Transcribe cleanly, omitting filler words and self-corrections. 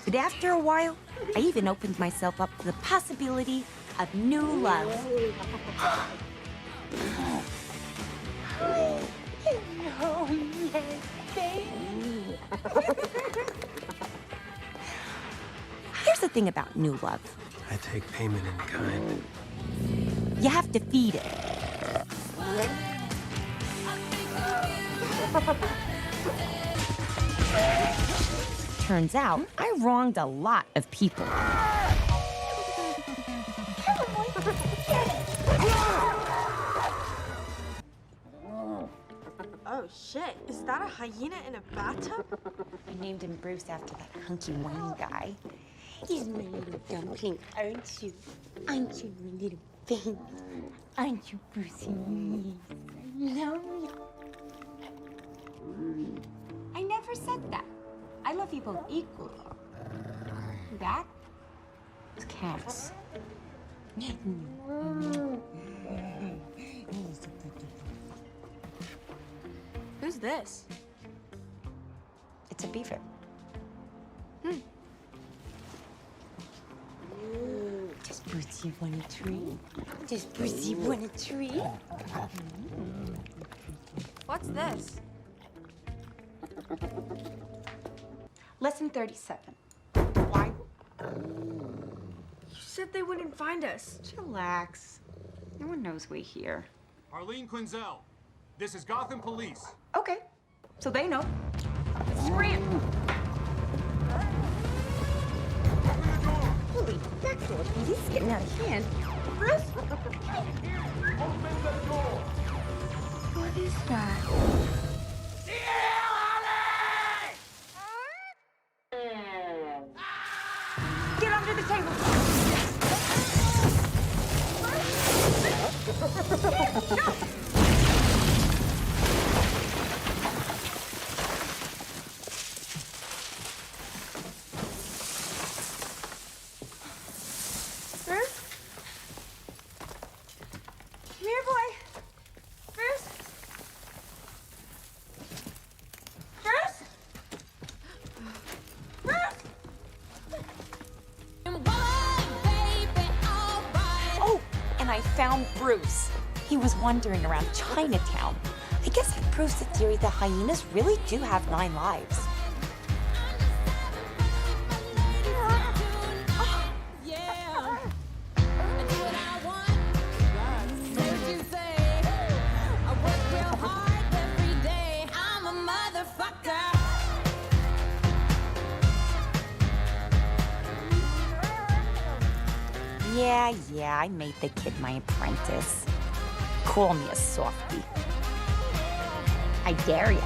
But after a while, I even opened myself up to the possibility of new love. Here's the thing about new love. I take payment in kind. You have to feed it. Turns out, I wronged a lot of people. Oh shit, is that a hyena in a bathtub? I named him Bruce after that hunky whiny guy. He's my little dumpling, aren't you? Aren't you, my little baby? Aren't you, Brucey? I love you. I never said that. I love you both equally. That is cats. Who's this? It's a beaver. Does Brucey want a treat? Does Brucey want a treat? What's this? Lesson 37. Why? You said they wouldn't find us. Chillax. No one knows we're here. Arlene Quinzel, this is Gotham Police. Okay, so they know. Scram! Open the door! Holy backdoor, this is getting out of hand. Bruce? Open the door! What is that? Get under the table. No! Bruce? Come here, boy. Bruce? Bruce? Bruce? Oh, and I found Bruce. He was wandering around Chinatown. I guess that proves the theory that hyenas really do have 9 lives. Yeah, I made the kid my apprentice. Call me a softie. I dare ya.